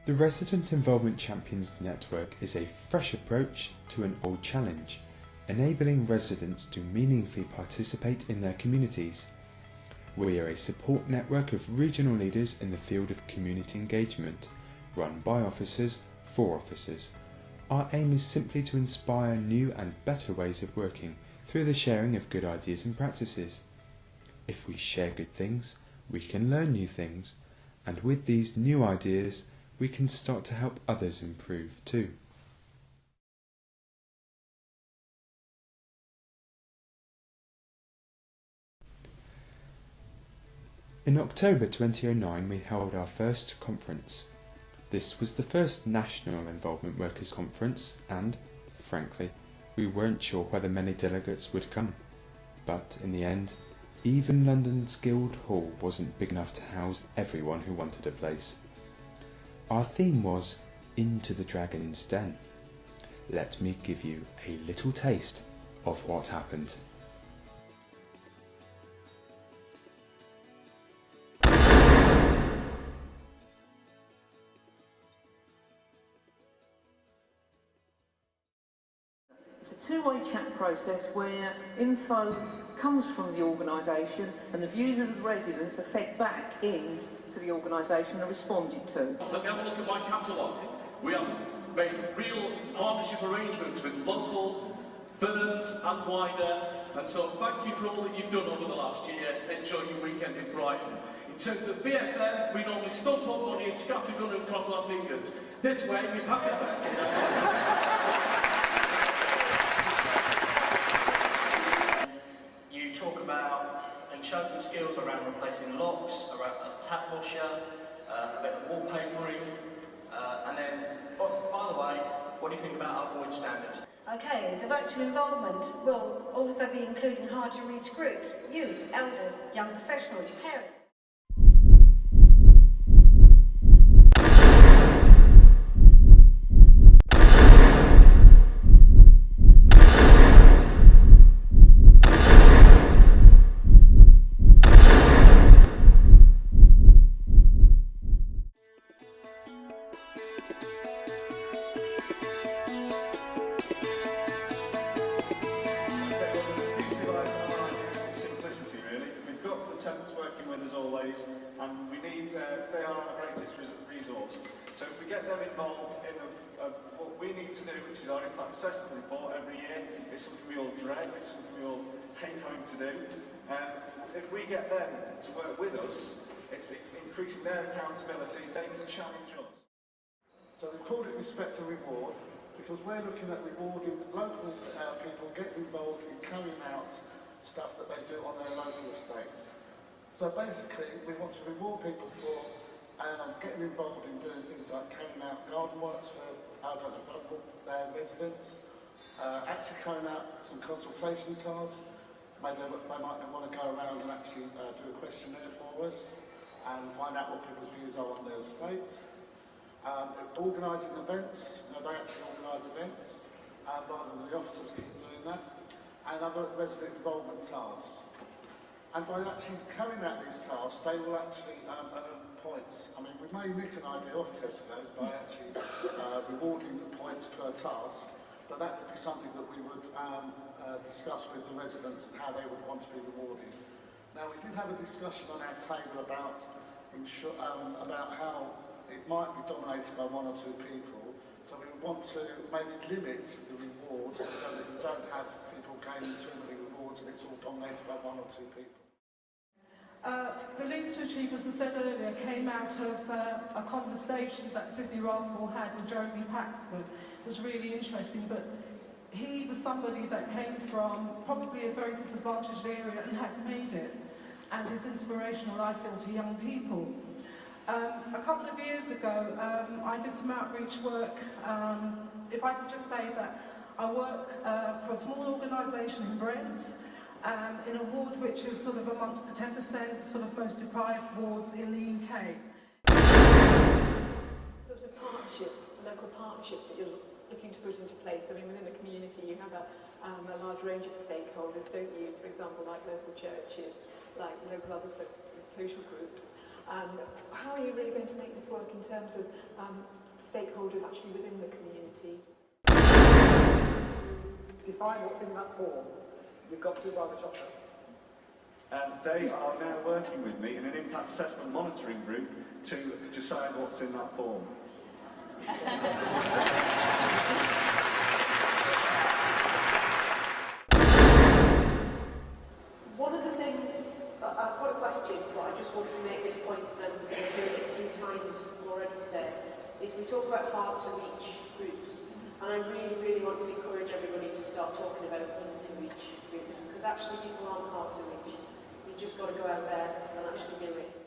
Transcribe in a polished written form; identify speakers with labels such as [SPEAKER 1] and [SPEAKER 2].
[SPEAKER 1] The Resident Involvement Champions Network is a fresh approach to an old challenge, enabling residents to meaningfully participate in their communities. We are a support network of regional leaders in the field of community engagement, run by officers for officers. Our aim is simply to inspire new and better ways of working through the sharing of good ideas and practices. If we share good things, we can learn new things, and with these new ideas, we can start to help others improve too. In October 2009 we held our first conference. This was the first National Involvement Workers Conference and, frankly, we weren't sure whether many delegates would come. But in the end, even London's Guild Hall wasn't big enough to house everyone who wanted a place. Our theme was Into the Dragon's Den. Let me give you a little taste of what happened.
[SPEAKER 2] It's a two-way chat process where info comes from the organisation and the views of the residents are fed back into the organisation and responded to.
[SPEAKER 3] Let me have a look at my catalogue. We have made real partnership arrangements with local firms and wider, and so thank you for all that you've done over the last year. Enjoy your weekend in Brighton. In terms of VFM, we normally stomp up money and scattergun and cross our fingers. This way, we've had it.
[SPEAKER 4] Talk about and show them skills around replacing locks, around a tap washer, a bit of wallpapering, and then, by the way, what do you think about our void standard?
[SPEAKER 5] Okay, the virtual involvement will also be including hard-to-reach groups, youth, elders, young professionals, parents.
[SPEAKER 6] Working with us always, and we need, they are our greatest resource. So if we get them involved in what we need to do, which is our impact assessment report every year, it's something we all dread, it's something we all hate having to do. If we get them to work with us, it's increasing their accountability, they can challenge us. So we've called it Respect and Reward, because we're looking at rewarding local people getting involved in carrying out stuff that they do on their local estates. So basically, we want to reward people for getting involved in doing things like carrying out garden works for our local residents, actually carrying out some consultation tasks. Maybe they might want to go around and actually do a questionnaire for us and find out what people's views are on their estate. Organising events, they actually organise events, rather than the officers keep doing that, and other resident involvement tasks. And by actually carrying out these tasks, they will actually earn points. I mean, we may nick an idea off Tesco by actually rewarding the points per task, but that would be something that we would discuss with the residents and how they would want to be rewarded. Now, we did have a discussion on our table about how it might be dominated by one or two people, so we would want to maybe limit the reward so that you don't have people gaining too many rewards and it's all dominated by one or two people.
[SPEAKER 7] The link to Achieve, as I said earlier, came out of a conversation that Dizzy Rascal had with Jeremy Paxford. It was really interesting, but he was somebody that came from probably a very disadvantaged area and has made it, and is inspirational, I feel, to young people. A couple of years ago, I did some outreach work. If I could just say that I work for a small organisation in Brent, in a ward which is sort of amongst the 10% sort of most deprived wards in the UK.
[SPEAKER 8] Sort of partnerships, local partnerships that you're looking to put into place. I mean, within a community you have a large range of stakeholders, don't you? For example, like local churches, like local other social groups. How are you really going to make this work in terms of stakeholders actually within the community?
[SPEAKER 9] Define what's in that form. You've got to by the top.
[SPEAKER 6] They are now working with me in an impact assessment monitoring group to decide what's in that form.
[SPEAKER 10] One of the things, I've got a question, but I just want to make this point, and we've heard it a few times already today, is we talk about hard to reach groups, and I really, really want to encourage everybody to start talking about need to reach groups, because actually people aren't hard to reach. You've just got to go out there and actually do it.